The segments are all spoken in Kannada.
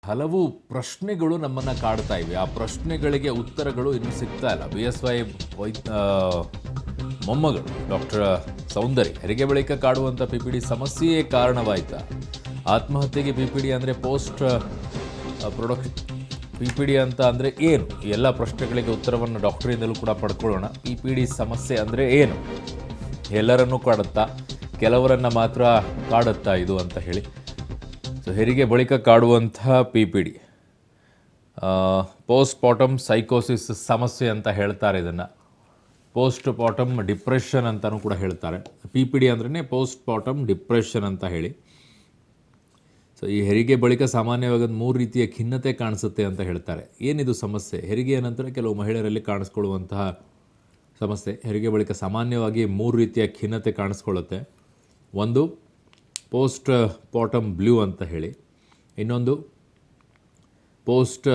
ಹಲವು ಪ್ರಶ್ನೆಗಳು ನಮ್ಮನ್ನು ಕಾಡ್ತಾ ಇವೆ. ಆ ಪ್ರಶ್ನೆಗಳಿಗೆ ಉತ್ತರಗಳು ಇನ್ನೂ ಸಿಗ್ತಾ ಇಲ್ಲ. BSY ಮೊಮ್ಮಗಳು ಡಾಕ್ಟರ್ ಸೌಂದರ್ಯ ಹೆರಿಗೆ ಬಳಿಕ ಕಾಡುವಂಥ PPD ಸಮಸ್ಯೆಯೇ ಕಾರಣವಾಯಿತಾ? ಆತ್ಮಹತ್ಯೆಗೆ PPD ಅಂದರೆ ಪೋಸ್ಟ್ ಪ್ರೊಡಕ್ಟ್ PPD ಅಂತ ಅಂದರೆ ಏನು? ಈ ಎಲ್ಲ ಪ್ರಶ್ನೆಗಳಿಗೆ ಉತ್ತರವನ್ನು ಡಾಕ್ಟರಿಂದಲೂ ಕೂಡ ಪಡ್ಕೊಳ್ಳೋಣ. PPD ಸಮಸ್ಯೆ ಅಂದರೆ ಏನು? ಎಲ್ಲರನ್ನೂ ಕಾಡುತ್ತಾ, ಕೆಲವರನ್ನು ಮಾತ್ರ ಕಾಡುತ್ತಾ ಇದು ಅಂತ ಹೇಳಿ. ಸೊ ಹೆರಿಗೆ ಬಳಿಕ ಕಾಡುವಂತಹ PPD ಪೋಸ್ಟ್ ಪಾರ್ಟಮ್ ಸೈಕೋಸಿಸ್ ಸಮಸ್ಯೆ ಅಂತ ಹೇಳ್ತಾರೆ. ಇದನ್ನು ಪೋಸ್ಟ್ ಪಾರ್ಟಮ್ ಡಿಪ್ರೆಷನ್ ಅಂತಲೂ ಕೂಡ ಹೇಳ್ತಾರೆ. PPD ಅಂದ್ರೇ ಪೋಸ್ಟ್ ಪಾರ್ಟಮ್ ಡಿಪ್ರೆಷನ್ ಅಂತ ಹೇಳಿ. ಸೊ ಈ ಹೆರಿಗೆ ಬಳಿಕ ಸಾಮಾನ್ಯವಾಗಿ 3 ರೀತಿಯ ಖಿನ್ನತೆ ಕಾಣಿಸುತ್ತೆ ಅಂತ ಹೇಳ್ತಾರೆ. ಏನಿದು ಸಮಸ್ಯೆ? ಹೆರಿಗೆಯ ನಂತರ ಕೆಲವು ಮಹಿಳೆಯರಲ್ಲಿ ಕಾಣಿಸ್ಕೊಳ್ಳುವಂತಹ ಸಮಸ್ಯೆ. ಹೆರಿಗೆ ಬಳಿಕ ಸಾಮಾನ್ಯವಾಗಿ 3 ರೀತಿಯ ಖಿನ್ನತೆ ಕಾಣಿಸ್ಕೊಳ್ಳುತ್ತೆ. ಒಂದು ಪೋಸ್ಟ್ ಪಾರ್ಟಮ್ ಬ್ಲೂ ಅಂತ ಹೇಳಿ, ಇನ್ನೊಂದು ಪೋಸ್ಟ್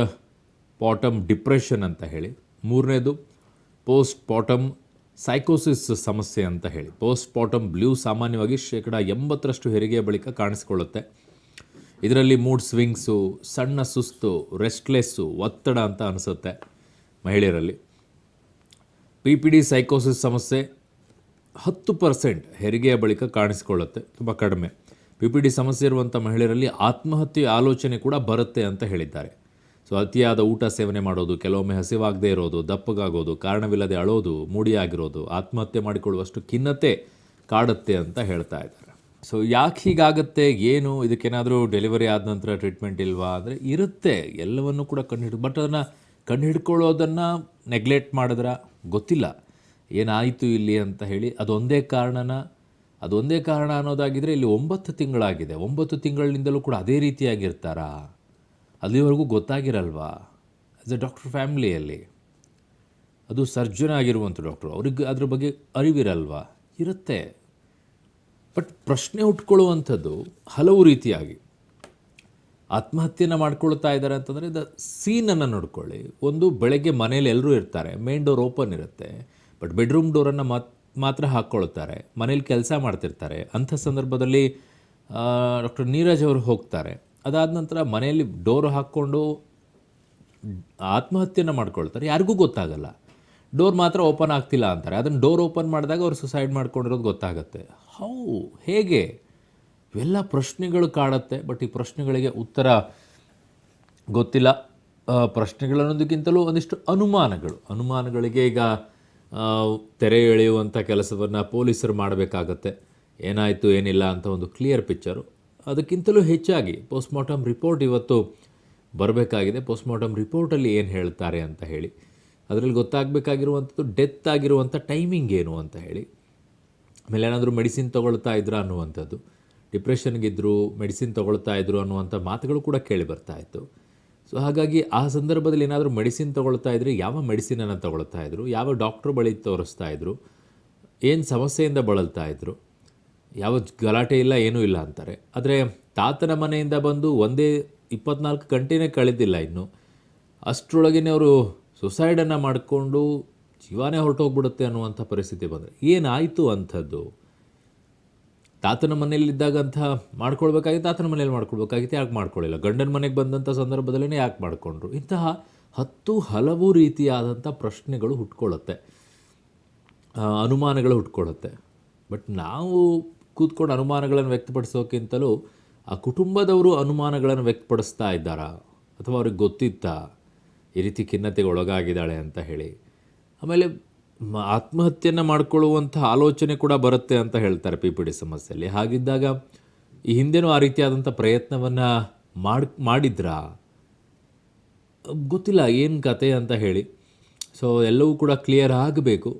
ಪಾರ್ಟಮ್ ಡಿಪ್ರೆಷನ್ ಅಂತ ಹೇಳಿ, ಮೂರನೇದು ಪೋಸ್ಟ್ ಪಾರ್ಟಮ್ ಸೈಕೋಸಿಸ್ ಸಮಸ್ಯೆ ಅಂತ ಹೇಳಿ. ಪೋಸ್ಟ್ ಪಾರ್ಟಮ್ ಬ್ಲೂ ಸಾಮಾನ್ಯವಾಗಿ 80% ಹೆರಿಗೆಯ ಬಳಿಕ ಕಾಣಿಸ್ಕೊಳ್ಳುತ್ತೆ. ಇದರಲ್ಲಿ ಮೂಡ್ ಸ್ವಿಂಗ್ಸು, ಸಣ್ಣ ಸುಸ್ತು, ರೆಸ್ಟ್ಲೆಸ್ಸು, ಒತ್ತಡ ಅಂತ ಅನಿಸುತ್ತೆ ಮಹಿಳೆಯರಲ್ಲಿ. PPD ಸೈಕೋಸಿಸ್ ಸಮಸ್ಯೆ 10% ಹೆರಿಗೆಯ ಬಳಿಕ ಕಾಣಿಸಿಕೊಳ್ಳುತ್ತೆ, ತುಂಬ ಕಡಿಮೆ. PPD ಸಮಸ್ಯೆ ಇರುವಂಥ ಮಹಿಳೆಯರಲ್ಲಿ ಆತ್ಮಹತ್ಯೆ ಆಲೋಚನೆ ಕೂಡ ಬರುತ್ತೆ ಅಂತ ಹೇಳಿದ್ದಾರೆ. ಸೊ ಅತಿಯಾದ ಊಟ ಸೇವನೆ ಮಾಡೋದು, ಕೆಲವೊಮ್ಮೆ ಹಸಿವಾಗದೇ ಇರೋದು, ದಪ್ಪಗಾಗೋದು, ಕಾರಣವಿಲ್ಲದೆ ಅಳೋದು, ಮೂಡಿಯಾಗಿರೋದು, ಆತ್ಮಹತ್ಯೆ ಮಾಡಿಕೊಳ್ಳುವಷ್ಟು ಖಿನ್ನತೆ ಕಾಡುತ್ತೆ ಅಂತ ಹೇಳ್ತಾ ಇದ್ದಾರೆ. ಸೊ ಯಾಕೆ ಹೀಗಾಗುತ್ತೆ, ಏನು ಇದಕ್ಕೇನಾದರೂ ಡೆಲಿವರಿ ಆದ ನಂತರ ಟ್ರೀಟ್ಮೆಂಟ್ ಇಲ್ವಾ ಅಂದರೆ ಇರುತ್ತೆ, ಎಲ್ಲವನ್ನೂ ಕೂಡ ಬಟ್ ಅದನ್ನು ಕಂಡುಹಿಡ್ಕೊಳ್ಳೋದನ್ನು ನೆಗ್ಲೆಕ್ಟ್ ಮಾಡಿದ್ರೆ ಗೊತ್ತಿಲ್ಲ ಏನಾಯಿತು ಇಲ್ಲಿ ಅಂತ ಹೇಳಿ. ಅದೊಂದೇ ಕಾರಣ ಅನ್ನೋದಾಗಿದ್ದರೆ ಇಲ್ಲಿ 9 ತಿಂಗಳಾಗಿದೆ. 9 ತಿಂಗಳಿನಿಂದಲೂ ಕೂಡ ಅದೇ ರೀತಿಯಾಗಿರ್ತಾರಾ? ಅಲ್ಲಿವರೆಗೂ ಗೊತ್ತಾಗಿರಲ್ವಾ? ಆ್ಯಸ್ ಎ ಡಾಕ್ಟರ್ ಫ್ಯಾಮಿಲಿಯಲ್ಲಿ, ಅದು ಸರ್ಜನ್ ಆಗಿರುವಂಥ ಡಾಕ್ಟ್ರು, ಅವ್ರಿಗೆ ಅದ್ರ ಬಗ್ಗೆ ಅರಿವಿರಲ್ವಾ? ಇರುತ್ತೆ. ಬಟ್ ಪ್ರಶ್ನೆ ಹುಟ್ಕೊಳ್ಳುವಂಥದ್ದು ಹಲವು ರೀತಿಯಾಗಿ. ಆತ್ಮಹತ್ಯೆಯನ್ನು ಮಾಡ್ಕೊಳ್ತಾ ಇದ್ದಾರೆ ಅಂತಂದರೆ ದ ಸೀನನ್ನು ನೋಡ್ಕೊಳ್ಳಿ. ಒಂದು, ಬೆಳಗ್ಗೆ ಮನೇಲಿ ಎಲ್ಲರೂ ಇರ್ತಾರೆ, ಮೇನ್ ಡೋರ್ ಓಪನ್ ಇರುತ್ತೆ, ಬಟ್ ಬೆಡ್ರೂಮ್ ಡೋರನ್ನು ಮಾತ್ರ ಹಾಕ್ಕೊಳ್ತಾರೆ, ಮನೇಲಿ ಕೆಲಸ ಮಾಡ್ತಿರ್ತಾರೆ. ಅಂಥ ಸಂದರ್ಭದಲ್ಲಿ ಡಾಕ್ಟರ್ ನೀರಜ್ ಅವರು ಹೋಗ್ತಾರೆ. ಅದಾದ ನಂತರ ಮನೆಯಲ್ಲಿ ಡೋರ್ ಹಾಕ್ಕೊಂಡು ಆತ್ಮಹತ್ಯೆಯನ್ನು ಮಾಡ್ಕೊಳ್ತಾರೆ, ಯಾರಿಗೂ ಗೊತ್ತಾಗಲ್ಲ. ಡೋರ್ ಮಾತ್ರ ಓಪನ್ ಆಗ್ತಿಲ್ಲ ಅಂತಾರೆ. ಅದನ್ನು ಡೋರ್ ಓಪನ್ ಮಾಡಿದಾಗ ಅವರು ಸುಸೈಡ್ ಮಾಡ್ಕೊಂಡಿರೋದು ಗೊತ್ತಾಗುತ್ತೆ. ಹೇಗೆ? ಇವೆಲ್ಲ ಪ್ರಶ್ನೆಗಳು ಕಾಡುತ್ತೆ. ಬಟ್ ಈ ಪ್ರಶ್ನೆಗಳಿಗೆ ಉತ್ತರ ಗೊತ್ತಿಲ್ಲ. ಪ್ರಶ್ನೆಗಳನ್ನೋದಕ್ಕಿಂತಲೂ ಒಂದಿಷ್ಟು ಅನುಮಾನಗಳಿಗೆ ಈಗ ತೆರೆ ಎಳೆಯುವಂಥ ಕೆಲಸವನ್ನು ಪೊಲೀಸರು ಮಾಡಬೇಕಾಗತ್ತೆ. ಏನಾಯಿತು ಏನಿಲ್ಲ ಅಂತ ಒಂದು ಕ್ಲಿಯರ್ ಪಿಕ್ಚರು. ಅದಕ್ಕಿಂತಲೂ ಹೆಚ್ಚಾಗಿ ಪೋಸ್ಟ್ಮಾರ್ಟಮ್ ರಿಪೋರ್ಟ್ ಇವತ್ತು ಬರಬೇಕಾಗಿದೆ. ಪೋಸ್ಟ್ಮಾರ್ಟಮ್ ರಿಪೋರ್ಟಲ್ಲಿ ಏನು ಹೇಳ್ತಾರೆ ಅಂತ ಹೇಳಿ, ಅದರಲ್ಲಿ ಗೊತ್ತಾಗಬೇಕಾಗಿರುವಂಥದ್ದು ಡೆತ್ ಆಗಿರುವಂಥ ಟೈಮಿಂಗ್ ಏನು ಅಂತ ಹೇಳಿ, ಆಮೇಲೆ ಏನಾದರೂ ಮೆಡಿಸಿನ್ ತೊಗೊಳ್ತಾ ಇದ್ರಾ ಅನ್ನುವಂಥದ್ದು, ಡಿಪ್ರೆಷನ್ಗಿದ್ರು ಮೆಡಿಸಿನ್ ತೊಗೊಳ್ತಾ ಇದ್ರು ಅನ್ನುವಂಥ ಮಾತುಗಳು ಕೂಡ ಕೇಳಿ ಬರ್ತಾಯಿತ್ತು. ಸೊ ಹಾಗಾಗಿ ಆ ಸಂದರ್ಭದಲ್ಲಿ ಏನಾದರೂ ಮೆಡಿಸಿನ್ ತೊಗೊಳ್ತಾ ಇದ್ದರೆ ಯಾವ ಮೆಡಿಸಿನನ್ನು ತೊಗೊಳ್ತಾ ಇದ್ರು, ಯಾವ ಡಾಕ್ಟ್ರ್ ಬಳಿ ತೋರಿಸ್ತಾ ಇದ್ರು, ಏನು ಸಮಸ್ಯೆಯಿಂದ ಬಳಲ್ತಾ ಇದ್ರು, ಯಾವ ಗಲಾಟೆ ಇಲ್ಲ ಏನೂ ಇಲ್ಲ ಅಂತಾರೆ. ಆದರೆ ತಾತನ ಮನೆಯಿಂದ ಬಂದು ಒಂದೇ 24 ಗಂಟೆನೇ ಕಳೆದಿಲ್ಲ ಇನ್ನು, ಅಷ್ಟರೊಳಗೇ ಅವರು ಸುಸೈಡನ್ನು ಮಾಡಿಕೊಂಡು ಜೀವನೇ ಹೊರಟೋಗ್ಬಿಡುತ್ತೆ ಅನ್ನುವಂಥ ಪರಿಸ್ಥಿತಿ ಬಂದರೆ ಏನಾಯಿತು ಅಂಥದ್ದು? ತಾತನ ಮನೆಯಲ್ಲಿದ್ದಾಗಂಥ ಮಾಡ್ಕೊಳ್ಬೇಕಾಗಿತ್ತು, ತಾತನ ಮನೇಲಿ ಮಾಡ್ಕೊಳ್ಬೇಕಾಗಿತ್ತು, ಯಾಕೆ ಮಾಡ್ಕೊಳ್ಳಿಲ್ಲ? ಗಂಡನ ಮನೆಗೆ ಬಂದಂಥ ಸಂದರ್ಭದಲ್ಲೇ ಯಾಕೆ ಮಾಡಿಕೊಂಡ್ರು? ಇಂತಹ ಹಲವು ರೀತಿಯಾದಂಥ ಪ್ರಶ್ನೆಗಳು ಹುಟ್ಕೊಳ್ಳುತ್ತೆ, ಅನುಮಾನಗಳು ಹುಟ್ಕೊಳ್ಳುತ್ತೆ. ಬಟ್ ನಾವು ಕೂತ್ಕೊಂಡು ಅನುಮಾನಗಳನ್ನು ವ್ಯಕ್ತಪಡಿಸೋಕ್ಕಿಂತಲೂ ಆ ಕುಟುಂಬದವರು ಅನುಮಾನಗಳನ್ನು ವ್ಯಕ್ತಪಡಿಸ್ತಾ ಇದ್ದಾರಾ, ಅಥವಾ ಅವ್ರಿಗೆ ಗೊತ್ತಿತ್ತಾ ಈ ರೀತಿ ಖಿನ್ನತೆಗೆ ಒಳಗಾಗಿದ್ದಾಳೆ ಅಂತ ಹೇಳಿ? ಆಮೇಲೆ ಆತ್ಮಹತ್ಯೆಯನ್ನು ಮಾಡಿಕೊಳ್ಳುವಂಥ ಆಲೋಚನೆ ಕೂಡ ಬರುತ್ತೆ ಅಂತ ಹೇಳ್ತಾರೆ PPD ಸಮಸ್ಯೆಯಲ್ಲಿ. ಹಾಗಿದ್ದಾಗ ಈ ಹಿಂದೆನೂ ಆ ರೀತಿಯಾದಂಥ ಪ್ರಯತ್ನವನ್ನು ಮಾಡಿದ್ರಾ? ಗೊತ್ತಿಲ್ಲ ಏನು ಕತೆ ಅಂತ ಹೇಳಿ. ಸೊ ಎಲ್ಲವೂ ಕೂಡ ಕ್ಲಿಯರ್ ಆಗಬೇಕು.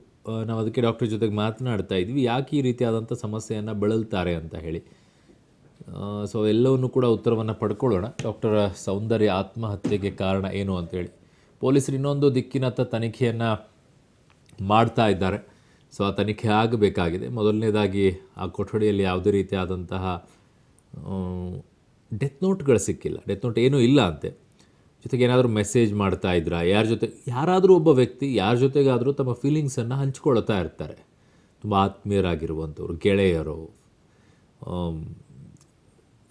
ನಾವು ಅದಕ್ಕೆ ಡಾಕ್ಟರ್ ಜೊತೆಗೆ ಮಾತನಾಡ್ತಾ ಇದ್ವಿ, ಯಾಕೆ ಈ ರೀತಿಯಾದಂಥ ಸಮಸ್ಯೆಯನ್ನು ಬಳಲ್ತಾರೆ ಅಂತ ಹೇಳಿ. ಸೊ ಎಲ್ಲವನ್ನೂ ಕೂಡ ಉತ್ತರವನ್ನು ಪಡ್ಕೊಳ್ಳೋಣ. ಡಾಕ್ಟರ್ ಸೌಂದರ್ಯ ಆತ್ಮಹತ್ಯೆಗೆ ಕಾರಣ ಏನು ಅಂತೇಳಿ ಪೊಲೀಸರು ಇನ್ನೊಂದು ದಿಕ್ಕಿನತ್ತ ತನಿಖೆಯನ್ನು ಮಾಡ್ತಾ ಇದ್ದಾರೆ. ಸೊ ಆ ತನಿಖೆ ಆಗಬೇಕಾಗಿದೆ. ಮೊದಲನೇದಾಗಿ ಆ ಕೊಠಡಿಯಲ್ಲಿ ಯಾವುದೇ ರೀತಿಯಾದಂತಹ ಡೆತ್ ನೋಟ್ಗಳು ಸಿಕ್ಕಿಲ್ಲ, ಡೆತ್ ನೋಟ್ ಏನೂ ಇಲ್ಲ ಅಂತೆ. ಜೊತೆಗೆ ಏನಾದರೂ ಮೆಸೇಜ್ ಮಾಡ್ತಾ ಇದ್ರಾ, ಯಾರಾದರೂ ಒಬ್ಬ ವ್ಯಕ್ತಿ ಯಾರ ಜೊತೆಗಾದರೂ ತಮ್ಮ ಫೀಲಿಂಗ್ಸನ್ನು ಹಂಚ್ಕೊಳ್ತಾ ಇರ್ತಾರೆ. ತುಂಬ ಆತ್ಮೀಯರಾಗಿರುವಂಥವ್ರು, ಗೆಳೆಯರು,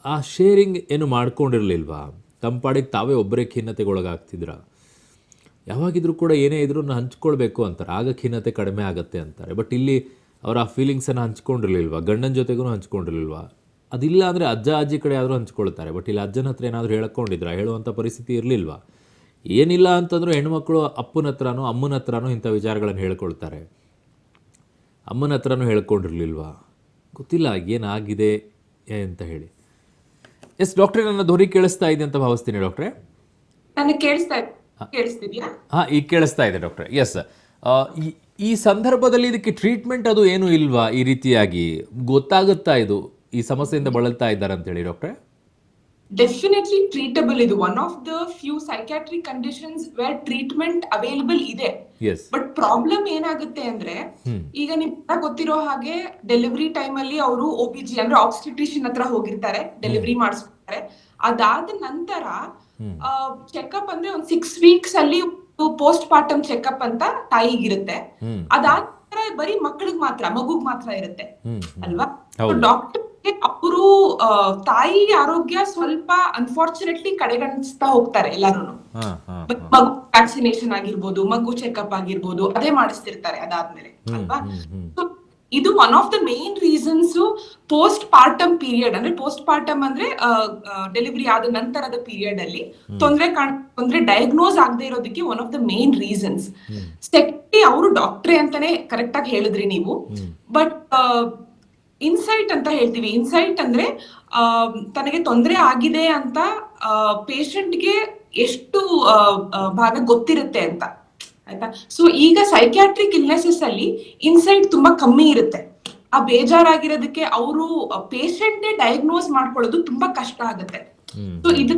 ಆ ಶೇರಿಂಗ್ ಏನು ಮಾಡ್ಕೊಂಡಿರಲಿಲ್ವಾ? ತಂಪಾಡಿಗೆ ತಾವೇ ಒಬ್ಬರೇ ಖಿನ್ನತೆಗೊಳಗಾಗ್ತಿದ್ರ? ಯಾವಾಗಿದ್ರೂ ಕೂಡ ಏನೇ ಇದ್ರೂ ಹಂಚ್ಕೊಳ್ಬೇಕು ಅಂತಾರೆ, ಆಗ ಖಿನ್ನತೆ ಕಡಿಮೆ ಆಗುತ್ತೆ ಅಂತಾರೆ. ಬಟ್ ಇಲ್ಲಿ ಅವ್ರು ಆ ಫೀಲಿಂಗ್ಸನ್ನು ಹಂಚ್ಕೊಂಡಿರ್ಲಿಲ್ವಾ? ಗಂಡನ ಜೊತೆಗೂ ಹಂಚ್ಕೊಂಡಿರ್ಲಿಲ್ವಾ? ಅದಿಲ್ಲ ಅಂದರೆ ಅಜ್ಜ ಅಜ್ಜಿ ಕಡೆ ಆದರೂ ಹಂಚ್ಕೊಳ್ತಾರೆ. ಬಟ್ ಇಲ್ಲಿ ಅಜ್ಜನ ಹತ್ರ ಏನಾದರೂ ಹೇಳ್ಕೊಂಡಿದ್ರ? ಹೇಳುವಂಥ ಪರಿಸ್ಥಿತಿ ಇರಲಿಲ್ವಾ? ಏನಿಲ್ಲ ಅಂತಂದರೂ ಹೆಣ್ಮಕ್ಳು ಅಪ್ಪನ ಹತ್ರನೋ ಅಮ್ಮನ ಹತ್ರನೋ ಇಂಥ ವಿಚಾರಗಳನ್ನು ಹೇಳ್ಕೊಳ್ತಾರೆ. ಅಮ್ಮನ ಹತ್ರನೂ ಹೇಳ್ಕೊಂಡಿರ್ಲಿಲ್ವಾ? ಗೊತ್ತಿಲ್ಲ ಏನಾಗಿದೆ ಅಂತ ಹೇಳಿ. ಎಸ್ ಡಾಕ್ಟ್ರೇ, ನನ್ನ ಧ್ವನಿ ಕೇಳಿಸ್ತಾ ಇದೆ ಅಂತ ಭಾವಿಸ್ತೀನಿ ಡಾಕ್ಟ್ರೇ. ನನಗೆ ಕೇಳಿಸ್ತಿದ್ಯಾ? ಹಾಂ, ಈಗ ಕೇಳಿಸ್ತಾ ಇದೆ ಡಾಕ್ಟ್ರೆ. ಎಸ್, ಈ ಸಂದರ್ಭದಲ್ಲಿ ಇದಕ್ಕೆ ಟ್ರೀಟ್ಮೆಂಟ್ ಅದು ಏನು ಇಲ್ವಾ? ಈ ರೀತಿಯಾಗಿ ಗೊತ್ತಾಗುತ್ತಾ ಇದು ಈ ಸಮಸ್ಯೆಯಿಂದ ಬಳಲ್ತಾ ಇದ್ದಾರೆ ಅಂತೇಳಿ ಡಾಕ್ಟ್ರೆ? Definitely treatable. ಇದು one of the few psychiatric conditions where treatment available ಇದೆ. ಬಟ್ ಪ್ರಾಬ್ಲಮ್ ಏನಾಗುತ್ತೆ ಅಂದ್ರೆ, ಈಗ ನಿಮ್ಗೆ ಗೊತ್ತಿರೋ ಹಾಗೆ ಡೆಲಿವರಿ ಟೈಮ್ ಅಲ್ಲಿ ಅವರು OBG ಅಂದ್ರೆ ಆಬ್ಸ್ಟೆಟ್ರಿಷಿಯನ್ ಹತ್ರ ಹೋಗಿರ್ತಾರೆ, ಡೆಲಿವರಿ ಮಾಡಿಸ್ಕೊತಾರೆ. ಅದಾದ ನಂತರ ಚೆಕಪ್ ಅಂದ್ರೆ ಒಂದು 6 weeks ಅಲ್ಲಿ ಪೋಸ್ಟ್ ಪಾರ್ಟಮ್ ಚೆಕಪ್ ಅಂತ ತಾಯಿಗಿರುತ್ತೆ. ಅದಾದ ನಂತರ ಬರೀ ಮಕ್ಕಳಿಗೆ ಮಾತ್ರ, ಮಗುಗ್ ಮಾತ್ರ ಇರುತ್ತೆ ಅಲ್ವಾ? ಡಾಕ್ಟರ್ ಅವರು ತಾಯಿ ಆರೋಗ್ಯ ಸ್ವಲ್ಪ ಅನ್ಫಾರ್ಚುನೇಟ್ಲಿ ಕಡೆಗಣಿಸ್ತಾ ಹೋಗ್ತಾರೆ ಎಲ್ಲರೂ. ಮಗು ವ್ಯಾಕ್ಸಿನೇಷನ್ ಆಗಿರ್ಬೋದು, ಮಗು ಚೆಕಪ್ ಆಗಿರ್ಬೋದು, ಅದೇ ಮಾಡಿಸ್ತಿರ್ತಾರೆ ಅದಾದ್ಮೇಲೆ ಅಲ್ವಾ? ಇದು one of the main reasons post partum period ಅಂದ್ರೆ, ಪೋಸ್ಟ್ ಪಾರ್ಟಮ್ ಅಂದ್ರೆ ಡೆಲಿವರಿ ಆದ ನಂತರದ ಪೀರಿಯಡ್ ಅಲ್ಲಿ ತೊಂದ್ರೆ ಡಯಾಗ್ನೋಸ್ ಆಗದೆ ಇರೋದಕ್ಕೆ one of the main reasons. Secondly, ಅವರು ಡಾಕ್ಟ್ರೇ ಅಂತಾನೆ ಕರೆಕ್ಟ್ ಆಗಿ ಹೇಳಿದ್ರಿ ನೀವು. ಬಟ್ ಇನ್ಸೈಟ್ ಅಂತ ಹೇಳ್ತೀವಿ. ಇನ್ಸೈಟ್ ಅಂದ್ರೆ ತನಗೆ ತೊಂದರೆ ಆಗಿದೆ ಅಂತ ಪೇಷಂಟ್ಗೆ ಎಷ್ಟು ಭಾಗ ಗೊತ್ತಿರುತ್ತೆ ಅಂತ, ಆಯ್ತಾ? ಸೊ ಈಗ ಸೈಕ್ಯಾಟ್ರಿಕ್ ಇಲ್ನೆಸಸ್ ಅಲ್ಲಿ ಇನ್ಸೈಟ್ ತುಂಬಾ ಕಮ್ಮಿ ಇರುತ್ತೆ. ಆ ಬೇಜಾರಾಗಿರೋದಕ್ಕೆ ಅವರು ಪೇಷಂಟ್ನೇ ಡಯಾಗ್ನೋಸ್ ಮಾಡ್ಕೊಳ್ಳೋದು ತುಂಬಾ ಕಷ್ಟ ಆಗುತ್ತೆ. ಸೊ ಇದು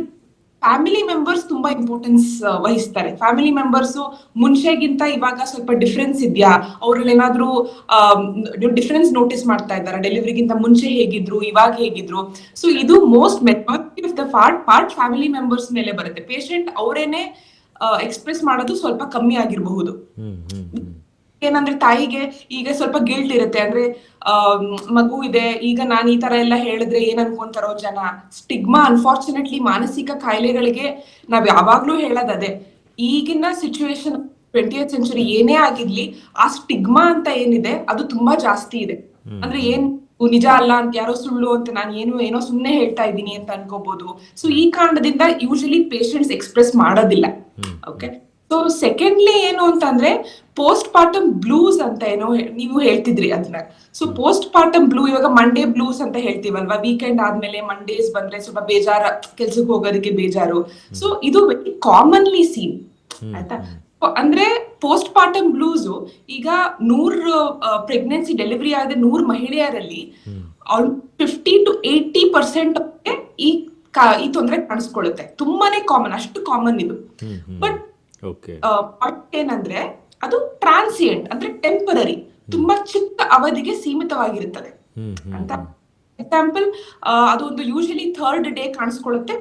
ಫ್ಯಾಮಿಲಿ ಮೆಂಬರ್ಸ್ ತುಂಬಾ ಇಂಪಾರ್ಟೆನ್ಸ್ ವಹಿಸ್ತಾರೆ. ಫ್ಯಾಮಿಲಿ ಮೆಂಬರ್ಸ್ ಮುಂಚೆಗಿಂತ ಇವಾಗ ಸ್ವಲ್ಪ ಡಿಫ್ರೆನ್ಸ್ ಇದೆಯಾ, ಅವ್ರಲ್ಲಿ ಏನಾದ್ರೂ ಡಿಫ್ರೆನ್ಸ್ ನೋಟಿಸ್ ಮಾಡ್ತಾ ಇದ್ದಾರೆ? ಡೆಲಿವರಿಗಿಂತ ಮುಂಚೆ ಹೇಗಿದ್ರು, ಇವಾಗ ಹೇಗಿದ್ರು? ಸೊ ಇದು most majority of the part family members ಮೇಲೆ ಬರುತ್ತೆ. ಪೇಷಂಟ್ ಅವರೇನೆ ಎಕ್ಸ್ಪ್ರೆಸ್ ಮಾಡೋದು ಸ್ವಲ್ಪ ಕಮ್ಮಿ ಆಗಿರಬಹುದು. ಏನಂದ್ರೆ ತಾಯಿಗೆ ಈಗ ಸ್ವಲ್ಪ ಗಿಲ್ಟ್ ಇರುತ್ತೆ, ಅಂದ್ರೆ ಮಗು ಇದೆ, ಈಗ ನಾನು ಈ ತರ ಎಲ್ಲ ಹೇಳಿದ್ರೆ ಏನ್ ಅನ್ಕೊಂತಾರೋ ಜನ. ಸ್ಟಿಗ್ಮಾ, ಅನ್ಫಾರ್ಚುನೇಟ್ಲಿ ಮಾನಸಿಕ ಕಾಯಿಲೆಗಳಿಗೆ ನಾವ್ ಯಾವಾಗ್ಲೂ ಹೇಳೋದದೇ, ಈಗಿನ ಸಿಚುವೇಶನ್ 20th century ಏನೇ ಆಗಿರ್ಲಿ, ಆ ಸ್ಟಿಗ್ಮಾ ಅಂತ ಏನಿದೆ ಅದು ತುಂಬಾ ಜಾಸ್ತಿ ಇದೆ. ಅಂದ್ರೆ ಏನ್ ನಿಜ ಅಲ್ಲ ಅಂತ, ಯಾರೋ ಸುಳ್ಳು ಅಂತ, ನಾನು ಏನೋ ಸುಮ್ನೆ ಹೇಳ್ತಾ ಇದ್ದೀನಿ ಅಂತ ಅನ್ಕೋಬಹುದು. ಸೊ ಈ ಕಾರಣದಿಂದ ಯೂಶಲಿ ಪೇಷಂಟ್ಸ್ ಎಕ್ಸ್ಪ್ರೆಸ್ ಮಾಡೋದಿಲ್ಲ. ಓಕೆ, ಸೊ ಸೆಕೆಂಡ್ಲಿ ಏನು ಅಂತಂದ್ರೆ ಪೋಸ್ಟ್ ಪಾರ್ಟಮ್ ಬ್ಲೂಸ್ ಅಂತ ಏನೋ ನೀವು ಹೇಳ್ತಿದ್ರಿ ಅದನ್ನ. ಸೊ ಪೋಸ್ಟ್ ಪಾರ್ಟಮ್ ಬ್ಲೂ, ಇವಾಗ ಮಂಡೇ ಬ್ಲೂಸ್ ಅಂತ ಹೇಳ್ತೀವಲ್ವಾ, ವೀಕೆಂಡ್ ಆದ್ಮೇಲೆ ಮಂಡೇಸ್ ಬಂದ್ರೆ ಸ್ವಲ್ಪ ಬೇಜಾರ, ಕೆಲ್ಸಕ್ಕೆ ಹೋಗೋದಕ್ಕೆ ಬೇಜಾರು. ಸೊ ಇದು ವೆರಿ ಕಾಮನ್ಲಿ ಸೀನ್, ಆಯ್ತಾ? ಅಂದ್ರೆ ಪೋಸ್ಟ್ ಪಾರ್ಟಮ್ ಬ್ಲೂಸ್ ಈಗ 100 ಪ್ರೆಗ್ನೆನ್ಸಿ ಡೆಲಿವರಿ ಆದ 100 ಮಹಿಳೆಯರಲ್ಲಿ 50 to 80% ಈ ತೊಂದರೆ ಕಾಣಿಸ್ಕೊಳ್ಳುತ್ತೆ. ತುಂಬಾನೇ ಕಾಮನ್, ಅಷ್ಟು ಕಾಮನ್ ಇದು. ಬಟ್ ಏನಂದ್ರೆ ಅದು ಟ್ರಾನ್ಸಿಯೆಂಟ್, ಅಂದ್ರೆ ಟೆಂಪರರಿ, ತುಂಬಾ ಚಿಕ್ಕ ಅವಧಿಗೆ ಸೀಮಿತವಾಗಿರುತ್ತದೆ ಅಂತ. ಎಕ್ಸಾಂಪಲ್, ಅದು ಒಂದು ಯೂಶಲಿ 3rd ಡೇ ಕಾಣಿಸ್ಕೊಳ್ಳುತ್ತೆ.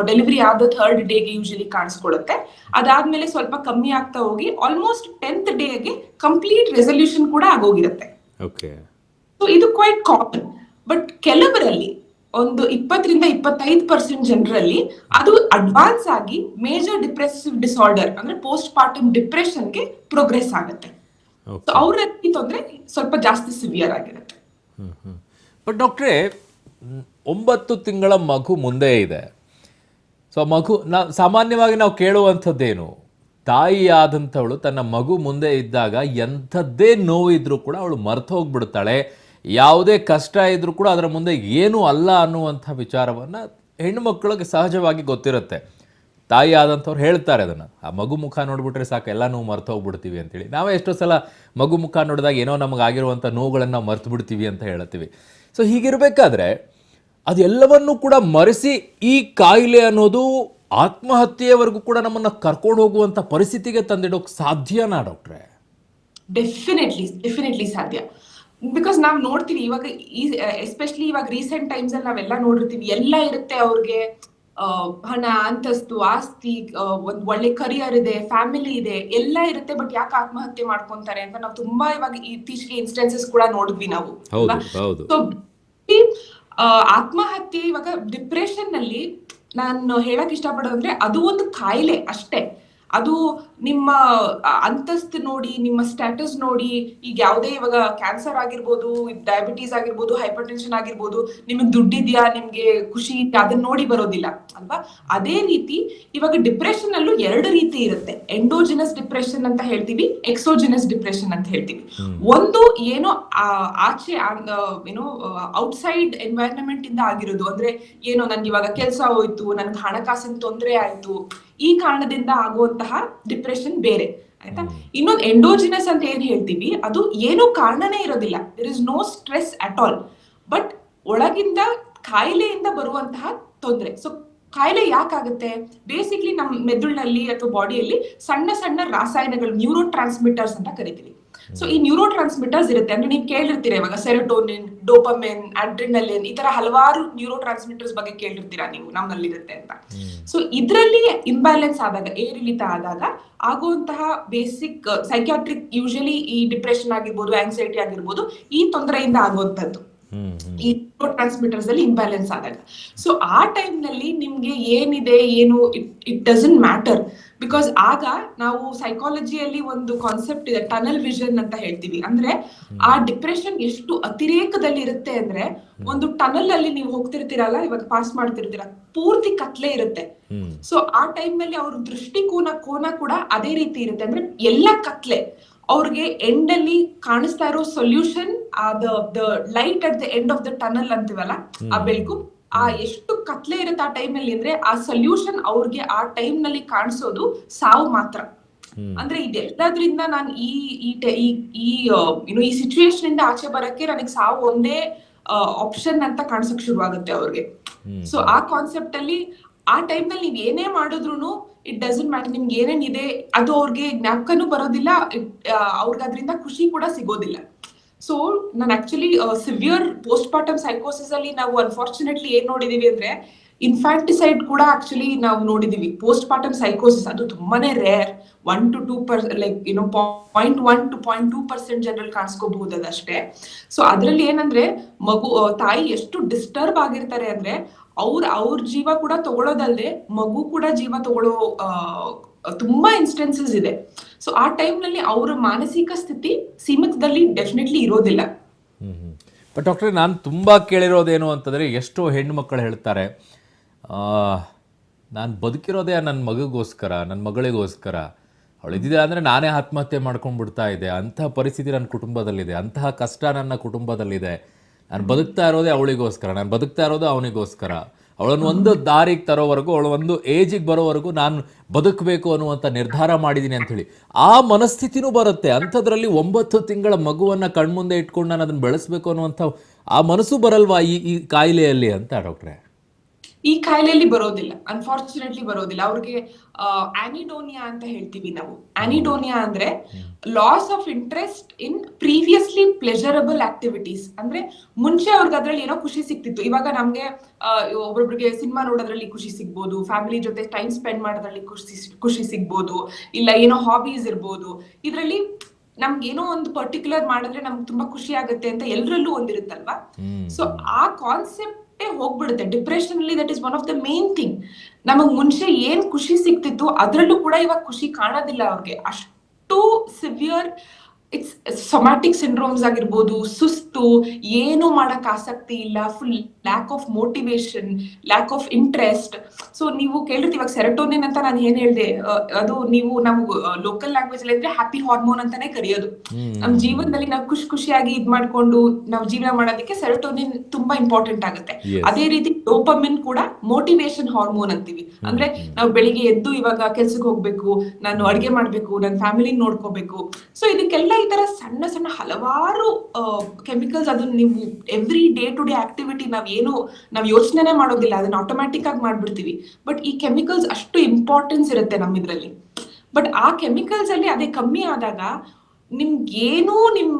ಡೆಲಿವರಿ ಆದ 3rd ಡೇಗೆ ಯೂಶಲಿ ಕಾಣಿಸ್ಕೊಳ್ಳುತ್ತೆ. ಅದಾದ್ಮೇಲೆ ಸ್ವಲ್ಪ ಕಮ್ಮಿ ಆಗ್ತಾ ಹೋಗಿ ಆಲ್ಮೋಸ್ಟ್ 10th ಡೇಗೆ ಕಂಪ್ಲೀಟ್ ರೆಸಲ್ಯೂಷನ್ ಕೂಡ ಆಗೋಗಿರುತ್ತೆ. ಸೊ ಇದು ಕ್ವೈಟ್ ಕಾಮನ್. ಬಟ್ ಕೆಲವರಲ್ಲಿ ಒಂದು 20-25% ಜನರಲ್ಲಿ ಅದು ಅಡ್ವಾನ್ಸ್ ಆಗಿ ಮೇಜರ್ ಡಿಪ್ರೆಸಿವ್ ಡಿಸಾರ್ಡರ್ ಅಂದ್ರೆ ಪೋಸ್ಟ್ ಪಾರ್ಟಮ್ ಡಿಪ್ರೆಷನ್ಗೆ ಪ್ರೋಗ್ರೆಸ್ ಆಗುತ್ತೆ. ಅವರಲ್ಲಿ ತೊಂದರೆ ಸ್ವಲ್ಪ ಜಾಸ್ತಿ ಸಿವಿಯರ್ ಆಗಿರುತ್ತೆ. ಬಟ್ ಡಾಕ್ಟ್ರೇ, 9 ತಿಂಗಳ ಮಗು ಮುಂದೆ ಇದೆ. ಸೊ ಮಗು, ಸಾಮಾನ್ಯವಾಗಿ ನಾವು ಕೇಳುವಂಥದ್ದೇನು, ತಾಯಿ ಆದಂಥವಳು ತನ್ನ ಮಗು ಮುಂದೆ ಇದ್ದಾಗ ಎಂಥದ್ದೇ ನೋವು ಇದ್ರೂ ಕೂಡ ಅವಳು ಮರ್ತು ಹೋಗ್ಬಿಡ್ತಾಳೆ. ಯಾವುದೇ ಕಷ್ಟ ಇದ್ರೂ ಕೂಡ ಅದರ ಮುಂದೆ ಏನೂ ಅಲ್ಲ ಅನ್ನುವಂಥ ವಿಚಾರವನ್ನು ಹೆಣ್ಣು ಮಕ್ಕಳಿಗೆ ಸಹಜವಾಗಿ ಗೊತ್ತಿರುತ್ತೆ. ತಾಯಿ ಆದಂಥವ್ರು ಹೇಳ್ತಾರೆ ಅದನ್ನು, ಆ ಮಗು ಮುಖ ನೋಡ್ಬಿಟ್ರೆ ಸಾಕು ಎಲ್ಲ ನೋವು ಮರ್ತು ಹೋಗ್ಬಿಡ್ತೀವಿ ಅಂತೇಳಿ. ನಾವೇ ಎಷ್ಟೋ ಸಲ ಮಗು ಮುಖ ನೋಡಿದಾಗ ಏನೋ ನಮಗಾಗಿರುವಂಥ ನೋವುಗಳನ್ನು ನಾವು ಮರ್ತು ಬಿಡ್ತೀವಿ ಅಂತ ಹೇಳ್ತೀವಿ. ಸೊ ಹೀಗಿರಬೇಕಾದ್ರೆ ಅದೆಲ್ಲವನ್ನೂ ಕೂಡ ಮರೆಸಿ ಈ ಕಾಯಿಲೆ ಅನ್ನೋದು ಆತ್ಮಹತ್ಯೆಯವರೆಗೂ ಕೂಡ ನಮ್ಮನ್ನು ಕರ್ಕೊಂಡು ಹೋಗುವಂಥ ಪರಿಸ್ಥಿತಿಗೆ ತಂದಿಡೋಕೆ ಸಾಧ್ಯನಾ ಡಾಕ್ಟ್ರೆ? ಡೆಫಿನೆಟ್ಲಿ ಸಾಧ್ಯ. ಬಿಕಾಸ್ ನಾವ್ ನೋಡ್ತೀವಿ ಇವಾಗ, ಎಸ್ಪೆಷಲಿ ಇವಾಗ ರೀಸೆಂಟ್ ಟೈಮ್ಸ್ ಅಲ್ಲಿ ನಾವೆಲ್ಲ ನೋಡಿರ್ತೀವಿ, ಎಲ್ಲ ಇರುತ್ತೆ ಅವ್ರಿಗೆ, ಹಣ, ಅಂತಸ್ತು, ಆಸ್ತಿ, ಒಂದ್ ಒಳ್ಳೆ ಕರಿಯರ್ ಇದೆ, ಫ್ಯಾಮಿಲಿ ಇದೆ, ಎಲ್ಲ ಇರುತ್ತೆ. ಬಟ್ ಯಾಕೆ ಆತ್ಮಹತ್ಯೆ ಮಾಡ್ಕೊಂತಾರೆ ಅಂತ ನಾವು ತುಂಬಾ ಇವಾಗ ಇತ್ತೀಚೆಗೆ ಇನ್ಸ್ಟೆನ್ಸಸ್ ಕೂಡ ನೋಡಿದ್ವಿ ನಾವು. ಸೊ ಆತ್ಮಹತ್ಯೆ, ಇವಾಗ ಡಿಪ್ರೆಷನ್ ನಲ್ಲಿ ನಾನು ಹೇಳಕ್ ಇಷ್ಟಪಡೋದಂದ್ರೆ ಅದು ಒಂದು ಕಾಯಿಲೆ ಅಷ್ಟೇ. ಅದು ನಿಮ್ಮ ಅಂತಸ್ತು ನೋಡಿ, ನಿಮ್ಮ ಸ್ಟ್ಯಾಟಸ್ ನೋಡಿ, ಈಗ ಯಾವುದೇ ಇವಾಗ ಕ್ಯಾನ್ಸರ್ ಆಗಿರ್ಬೋದು, ಡಯಾಬಿಟೀಸ್ ಆಗಿರ್ಬೋದು, ಹೈಪರ್ ಟೆನ್ಷನ್ ಆಗಿರ್ಬೋದು, ನಿಮಗೆ ದುಡ್ಡಿದ್ಯಾ, ನಿಮ್ಗೆ ಖುಷಿ ಇದೆಯಾ, ಅದನ್ನ ನೋಡಿ ಬರೋದಿಲ್ಲ ಅಲ್ವಾ. ಅದೇ ರೀತಿ ಇವಾಗ ಡಿಪ್ರೆಷನ್ ಅಲ್ಲೂ 2 ರೀತಿ ಇರುತ್ತೆ. ಎಂಡೋಜಿನಸ್ ಡಿಪ್ರೆಷನ್ ಅಂತ ಹೇಳ್ತೀವಿ, ಎಕ್ಸೋಜಿನಸ್ ಡಿಪ್ರೆಷನ್ ಅಂತ ಹೇಳ್ತೀವಿ. ಒಂದು ಏನೋ ಆಚೆ ಏನೋ ಔಟ್ಸೈಡ್ ಎನ್ವೈರನ್ಮೆಂಟ್ ಇಂದ ಆಗಿರೋದು, ಅಂದ್ರೆ ಏನೋ ನನ್ಗೆ ಇವಾಗ ಕೆಲಸ ಹೋಯ್ತು, ನನ್ಗೆ ಹಣಕಾಸಿನ ತೊಂದರೆ ಆಯ್ತು, ಈ ಕಾರಣದಿಂದ ಆಗುವಂತಹ ಡಿಪ್ರೆಷನ್ ಬೇರೆ ಆಯ್ತಾ. ಇನ್ನೊಂದು ಎಂಡೋಜಿನಸ್ ಅಂತ ಏನ್ ಹೇಳ್ತೀವಿ, ಅದು ಏನು ಕಾರಣನೇ ಇರೋದಿಲ್ಲ, there is no stress at all, but ಒಳಗಿಂದ ಕಾಯಿಲೆಯಿಂದ ಬರುವಂತಹ ತೊಂದರೆ. ಸೊ ಕಾಯಿಲೆ ಯಾಕಾಗುತ್ತೆ, ಬೇಸಿಕ್ಲಿ ನಮ್ಮ ಮೆದುಳಿನಲ್ಲಿ ಅಥವಾ ಬಾಡಿಯಲ್ಲಿ ಸಣ್ಣ ಸಣ್ಣ ರಾಸಾಯನಗಳು, ನ್ಯೂರೋ ಟ್ರಾನ್ಸ್ಮಿಟರ್ಸ್ ಅಂತ ಕರಿತೀವಿ. ಸೊ ಈ ನ್ಯೂರೋ ಟ್ರಾನ್ಸ್ಮಿಟರ್ಸ್ ಇರುತ್ತೆ, ಅಂದ್ರೆ ನೀವು ಕೇಳಿರ್ತೀರ ಇವಾಗ ಸೆರೋಟೋನಿನ್, ಡೋಪಮಿನ್, ಅಡ್ರಿನಲಿನ್, ಈ ತರ ಹಲವಾರು ನ್ಯೂರೋ ಟ್ರಾನ್ಸ್ಮಿಟರ್ಸ್ ಬಗ್ಗೆ ಕೇಳಿರ್ತೀರಾ ನೀವು, ನಮ್ಮಲ್ಲಿ ಇರುತ್ತೆ ಅಂತ. ಸೊ ಇದ್ರಲ್ಲಿ ಇಂಬ್ಯಾಲೆನ್ಸ್ ಆದಾಗ, ಏರಿಳಿತ ಆದಾಗ ಆಗುವಂತಹ ಬೇಸಿಕ್ ಸೈಕ್ಯಾಟ್ರಿಕ್, ಯೂಶಲಿ ಈ ಡಿಪ್ರೆಷನ್ ಆಗಿರ್ಬೋದು, ಆಂಗ್ಸೈಟಿ ಆಗಿರ್ಬೋದು, ಈ ತೊಂದರೆಯಿಂದ ಆಗುವಂತದ್ದು ಈ ನ್ಯೂರೋ ಟ್ರಾನ್ಸ್ಮಿಟರ್ಸ್ ಅಲ್ಲಿ ಇಂಬ್ಯಾಲೆನ್ಸ್ ಆದಾಗ. ಸೊ ಆ ಟೈಮ್ ನಲ್ಲಿ ನಿಮ್ಗೆ ಏನಿದೆ ಏನು, ಇಟ್ ಡಸಂಟ್ ಮ್ಯಾಟರ್, ಬಿಕಾಸ್ ಆಗ ನಾವು ಸೈಕಾಲಜಿಯಲ್ಲಿ ಒಂದು ಕಾನ್ಸೆಪ್ಟ್ ಇದೆ, ಟನಲ್ ವಿಷನ್ ಅಂತ ಹೇಳ್ತೀವಿ. ಅಂದ್ರೆ ಆ ಡಿಪ್ರೆಷನ್ ಎಷ್ಟು ಅತಿರೇಕದಲ್ಲಿ ಇರುತ್ತೆ ಅಂದ್ರೆ, ಒಂದು ಟನಲ್ ಅಲ್ಲಿ ನೀವು ಹೋಗ್ತಿರ್ತೀರಲ್ಲ, ಇವಾಗ ಪಾಸ್ ಮಾಡ್ತಿರ್ತೀರ, ಪೂರ್ತಿ ಕತ್ಲೆ ಇರುತ್ತೆ. ಸೊ ಆ ಟೈಮ್ ನಲ್ಲಿ ಅವ್ರ ದೃಷ್ಟಿಕೋನ ಕೂಡ ಅದೇ ರೀತಿ ಇರುತ್ತೆ, ಅಂದ್ರೆ ಎಲ್ಲ ಕತ್ಲೆ. ಅವ್ರಿಗೆ ಎಂಡ್ ಅಲ್ಲಿ ಕಾಣಿಸ್ತಾ ಇರೋ solution, the light at the end of the tunnel ಅಂತೀವಲ್ಲ, ಆ ಬೆಳಕು, ಆ ಎಷ್ಟು ಕತ್ಲೆ ಇರುತ್ತೆ ಆ ಟೈಮ್ ಅಲ್ಲಿ, ಅಂದ್ರೆ ಆ ಸೊಲ್ಯೂಷನ್ ಅವ್ರಿಗೆ ಆ ಟೈಮ್ ನಲ್ಲಿ ಕಾಣಿಸೋದು ಸಾವು ಮಾತ್ರ. ಅಂದ್ರೆ ಇದೆಲ್ಲದ್ರಿಂದ ನಾನು ಈ ಸಿಚುವೇಶನ್ ಇಂದ ಆಚೆ ಬರಕ್ಕೆ ನನಗೆ ಸಾವು ಒಂದೇ ಆಪ್ಷನ್ ಅಂತ ಕಾಣಿಸಕ್ ಶುರು ಆಗುತ್ತೆ ಅವ್ರಿಗೆ. ಸೊ ಆ ಕಾನ್ಸೆಪ್ಟ್ ಅಲ್ಲಿ ಆ ಟೈಮ್ ನಲ್ಲಿ ನೀವ್ ಏನೇ ಮಾಡಿದ್ರು ಇಟ್ ಡಸಂಟ್ ಮ್ಯಾಟರ್, ನಿಮ್ಗೆ ಏನೇನಿದೆ ಅದು ಅವ್ರಿಗೆ ಜ್ಞಾಪಕನೂ ಬರೋದಿಲ್ಲ, ಅವ್ರಿಗೆ ಅದರಿಂದ ಖುಷಿ ಕೂಡ ಸಿಗೋದಿಲ್ಲ. ಸೊ ನಾನು ಆಕ್ಚುಲಿ ಸಿವಿಯರ್ ಪೋಸ್ಟ್ ಪಾರ್ಟಮ್ ಸೈಕೋಸಿಸ್ ಅಲ್ಲಿ ನಾವು ಅನ್ಫಾರ್ಚುನೇಟ್ಲಿ ಏನ್ ನೋಡಿದೀವಿ ಅಂದ್ರೆ, ಇನ್ಫ್ಯಾಂಟಿಸೈಡ್ ಕೂಡ ಆಕ್ಚುಲಿ ನಾವು ನೋಡಿದೀವಿ. ಪೋಸ್ಟ್ ಪಾರ್ಟಮ್ ಸೈಕೋಸಿಸ್ ಅದು ತುಂಬಾನೇ ರೇರ್, 1 to 2%, ಲೈಕ್ 0.1 to 0.2% ಜನರಲ್ ಕಾಣಿಸ್ಕೋಬಹುದು ಅದಷ್ಟೇ. ಸೊ ಅದ್ರಲ್ಲಿ ಏನಂದ್ರೆ, ತಾಯಿ ಎಷ್ಟು ಡಿಸ್ಟರ್ಬ್ ಆಗಿರ್ತಾರೆ ಅಂದ್ರೆ, ಅವ್ರ ಜೀವ ಕೂಡ ತಗೊಳ್ಳೋದಲ್ದೆ ಮಗು ಕೂಡ ಜೀವ ತಗೊಳ್ಳೋ ತುಂಬಾ ಇನ್ಸ್ಟೆನ್ಸಸ್ ಇದೆ. ಸೊ ಆ ಟೈಮ್ ನಲ್ಲಿ ಅವರ ಮಾನಸಿಕ ಸ್ಥಿತಿ ಸೀಮಿತದಲ್ಲಿ ಡೆಫಿನೆಟ್ಲಿ ಇರೋದಿಲ್ಲ. ಬಟ್ ಡಾಕ್ಟ್ರೆ, ನಾನು ತುಂಬ ಕೇಳಿರೋದೇನು ಅಂತಂದರೆ, ಎಷ್ಟೋ ಹೆಣ್ಣು ಮಕ್ಕಳು ಹೇಳ್ತಾರೆ, ನಾನು ಬದುಕಿರೋದೇ ನನ್ನ ಮಗಗೋಸ್ಕರ, ನನ್ನ ಮಗಳಿಗೋಸ್ಕರ, ಅವಳು ಇದ್ದಿದೆ ಅಂದರೆ ನಾನೇ ಆತ್ಮಹತ್ಯೆ ಮಾಡ್ಕೊಂಡ್ಬಿಡ್ತಾ ಇದ್ದೆ, ಅಂತಹ ಪರಿಸ್ಥಿತಿ ನನ್ನ ಕುಟುಂಬದಲ್ಲಿದೆ, ಅಂತಹ ಕಷ್ಟ ನನ್ನ ಕುಟುಂಬದಲ್ಲಿದೆ, ನಾನು ಬದುಕ್ತಾ ಇರೋದೇ ಅವಳಿಗೋಸ್ಕರ, ನಾನು ಬದುಕ್ತಾ ಇರೋದು ಅವನಿಗೋಸ್ಕರ, ಅವಳನ್ನು ಒಂದು ದಾರಿಗೆ ತರೋವರೆಗೂ, ಅವಳು ಒಂದು ಏಜಿಗೆ ಬರೋವರೆಗೂ ನಾನು ಬದುಕಬೇಕು ಅನ್ನುವಂಥ ನಿರ್ಧಾರ ಮಾಡಿದ್ದೀನಿ ಅಂಥೇಳಿ ಆ ಮನಸ್ಥಿತಿನೂ ಬರುತ್ತೆ. ಅಂಥದ್ರಲ್ಲಿ 9 ತಿಂಗಳ ಮಗುವನ್ನು ಕಣ್ಮುಂದೆ ಇಟ್ಕೊಂಡು ನಾನು ಅದನ್ನು ಬೆಳೆಸಬೇಕು ಅನ್ನುವಂಥ ಆ ಮನಸ್ಸು ಬರಲ್ವಾ ಈ ಕಾಯಿಲೆಯಲ್ಲಿ ಅಂತ ಡಾಕ್ಟ್ರೆ? ಈ ಕಾಯಿಲೆಯಲ್ಲಿ ಬರೋದಿಲ್ಲ, ಅನ್ಫಾರ್ಚುನೇಟ್ಲಿ ಬರೋದಿಲ್ಲ. ಅವ್ರಿಗೆ ಆನಿಡೋನಿಯಾ ಅಂತ ಹೇಳ್ತೀವಿ ನಾವು. ಆನಿಡೋನಿಯಾ ಅಂದ್ರೆ loss of interest in previously pleasurable activities. ಅಂದ್ರೆ ಮುಂಚೆ ಅವ್ರಿಗೆ ಅದ್ರಲ್ಲಿ ಏನೋ ಖುಷಿ ಸಿಕ್ತಿತ್ತು, ಇವಾಗ ನಮ್ಗೆ ಒಬ್ಬೊಬ್ರಿಗೆ ಸಿನಿಮಾ ನೋಡೋದ್ರಲ್ಲಿ ಖುಷಿ ಸಿಗ್ಬೋದು, ಫ್ಯಾಮಿಲಿ ಜೊತೆ ಟೈಮ್ ಸ್ಪೆಂಡ್ ಮಾಡೋದ್ರಲ್ಲಿ ಖುಷಿ ಸಿಗ್ಬೋದು, ಇಲ್ಲ ಏನೋ ಹಾಬೀಸ್ ಇರ್ಬೋದು. ಇದ್ರಲ್ಲಿ ನಮ್ಗೆ ಏನೋ ಒಂದು ಪರ್ಟಿಕ್ಯುಲರ್ ಮಾಡಿದ್ರೆ ನಮ್ಗೆ ತುಂಬಾ ಖುಷಿ ಆಗುತ್ತೆ ಅಂತ ಎಲ್ರಲ್ಲೂ ಒಂದಿರುತ್ತಲ್ವಾ. ಸೊ ಆ ಕಾನ್ಸೆಪ್ಟ್ ಹೋಗ್ಬಿಡುತ್ತೆ ಡಿಪ್ರೆಷನ್ ಅಲ್ಲಿ. That is one of the main thing. ನಮಗ್ ಮುಂಚೆ ಏನ್ ಖುಷಿ ಸಿಕ್ತಿತ್ತು ಅದ್ರಲ್ಲೂ ಕೂಡ ಇವಾಗ ಖುಷಿ ಕಾಣೋದಿಲ್ಲ ಅವ್ರಿಗೆ. ಅಷ್ಟು ಸಿವಿಯರ್ ಇಟ್ಸ್ ಸೊಮ್ಯಾಟಿಕ್ ಸಿಂಡ್ರೋಮ್ಸ್ ಆಗಿರ್ಬೋದು, ಸುಸ್ತು, ಏನು ಮಾಡಕ್ ಆಸಕ್ತಿ ಇಲ್ಲ, full lack of motivation, lack of interest. So ನೀವು ಕೇಳಿರ್ತೀವಿ ಇವಾಗ ಸೆರೋಟೋನಿನ್ ಅಂತ ನಾನು ಏನ್ ಹೇಳ್ದೆ, ಅದು ನೀವು ನಮ್ಗೆ ಲೋಕಲ್ ಲ್ಯಾಂಗ್ವೇಜ್ ಅಲ್ಲಿ ಅಂದ್ರೆ ಹ್ಯಾಪಿ ಹಾರ್ಮೋನ್ ಅಂತಾನೆ ಕರೆಯೋದು. ನಮ್ ಜೀವನದಲ್ಲಿ ನಾವು ಖುಷಿಯಾಗಿ ಇದ್ ಮಾಡ್ಕೊಂಡು ನಾವು ಜೀವನ ಮಾಡೋದಕ್ಕೆ ಸೆರೋಟೋನಿನ್ ತುಂಬಾ ಇಂಪಾರ್ಟೆಂಟ್ ಆಗುತ್ತೆ. ಅದೇ ರೀತಿ ಡೋಪಮಿನ್ ಕೂಡ ಮೋಟಿವೇಶನ್ ಹಾರ್ಮೋನ್ ಅಂತೀವಿ. ಅಂದ್ರೆ ನಾವು ಬೆಳಿಗ್ಗೆ ಎದ್ದು ಇವಾಗ ಕೆಲ್ಸಕ್ಕೆ ಹೋಗ್ಬೇಕು, ನಾನು ಅಡ್ಗೆ ಮಾಡ್ಬೇಕು, ನನ್ನ ಫ್ಯಾಮಿಲಿ ನೋಡ್ಕೋಬೇಕು. ಸೊ ಇದಕ್ಕೆಲ್ಲ ಈ ತರ ಸಣ್ಣ ಸಣ್ಣ ಹಲವಾರು ಕೆಮಿಕಲ್ಸ್, ಅದನ್ನ ನೀವು every day to day activity ನಾವ್ ಯೋಚನೆ ಮಾಡೋದಿಲ್ಲ, ಅದನ್ನ ಆಟೋಮ್ಯಾಟಿಕ್ ಆಗಿ ಮಾಡ್ಬಿಡ್ತೀವಿ. ಬಟ್ ಈ ಕೆಮಿಕಲ್ಸ್ ಅಷ್ಟು ಇಂಪಾರ್ಟೆನ್ಸ್ ಇರುತ್ತೆ ನಮ್ಮಿದ್ರಲ್ಲಿ. ಬಟ್ ಆ ಕೆಮಿಕಲ್ಸ್ ಅಲ್ಲಿ ಅದೇ ಕಮ್ಮಿ ಆದಾಗ ನಿಮ್ಗೇನು ನಿಮ್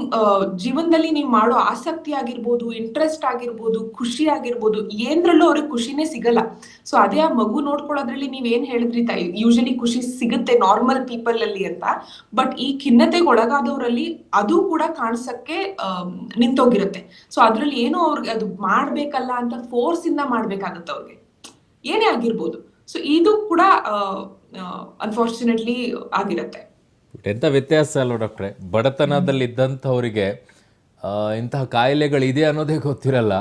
ಜೀವನದಲ್ಲಿ ನೀವು ಮಾಡೋ ಆಸಕ್ತಿ ಆಗಿರ್ಬೋದು, ಇಂಟ್ರೆಸ್ಟ್ ಆಗಿರ್ಬೋದು, ಖುಷಿ ಆಗಿರ್ಬೋದು, ಏನ್ರಲ್ಲೂ ಅವ್ರಿಗೆ ಖುಷಿನೇ ಸಿಗಲ್ಲ. ಸೊ ಅದೇ ಆ ಮಗು ನೋಡ್ಕೊಳ್ಳೋದ್ರಲ್ಲಿ ನೀವೇನ್ ಹೇಳಿದ್ರಿ, ಯೂಶಲಿ ಖುಷಿ ಸಿಗುತ್ತೆ ನಾರ್ಮಲ್ ಪೀಪಲ್ ಅಲ್ಲಿ ಅಂತ. ಬಟ್ ಈ ಖಿನ್ನತೆಗೆ ಒಳಗಾದವರಲ್ಲಿ ಅದು ಕೂಡ ಕಾಣಿಸಕ್ಕೆ ನಿಂತೋಗಿರುತ್ತೆ. ಸೊ ಅದ್ರಲ್ಲಿ ಏನೋ ಅವ್ರಿಗೆ ಅದು ಮಾಡ್ಬೇಕಲ್ಲ ಅಂತ ಫೋರ್ಸ್ ಇಂದ ಮಾಡ್ಬೇಕಾಗತ್ತೆ ಅವ್ರಿಗೆ. ಏನೇ ಆಗಿರ್ಬೋದು. ಸೊ ಇದು ಕೂಡ ಅನ್ಫಾರ್ಚುನೇಟ್ಲಿ ಆಗಿರತ್ತೆ. ಎಂಥ ವ್ಯತ್ಯಾಸ ಅಲ್ವ ಡಾಕ್ಟ್ರೆ, ಬಡತನದಲ್ಲಿದ್ದಂಥವರಿಗೆ ಇಂತಹ ಕಾಯಿಲೆಗಳಿದೆ ಅನ್ನೋದೇ ಗೊತ್ತಿರಲ್ಲ,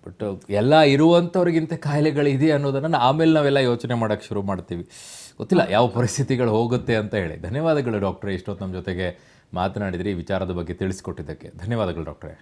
ಬಟ್ ಎಲ್ಲ ಇರುವಂಥವ್ರಿಗಿಂತ ಕಾಯಿಲೆಗಳಿದೆ ಅನ್ನೋದನ್ನು ಆಮೇಲೆ ನಾವೆಲ್ಲ ಯೋಚನೆ ಮಾಡೋಕ್ಕೆ ಶುರು ಮಾಡ್ತೀವಿ. ಗೊತ್ತಿಲ್ಲ ಯಾವ ಪರಿಸ್ಥಿತಿಗಳು ಹೋಗುತ್ತೆ ಅಂತ ಹೇಳಿ. ಧನ್ಯವಾದಗಳು ಡಾಕ್ಟ್ರೆ, ಇಷ್ಟೊತ್ತು ನಮ್ಮ ಜೊತೆಗೆ ಮಾತನಾಡಿದ್ರಿ, ವಿಚಾರದ ಬಗ್ಗೆ ತಿಳಿಸ್ಕೊಟ್ಟಿದ್ದಕ್ಕೆ ಧನ್ಯವಾದಗಳು ಡಾಕ್ಟ್ರೆ.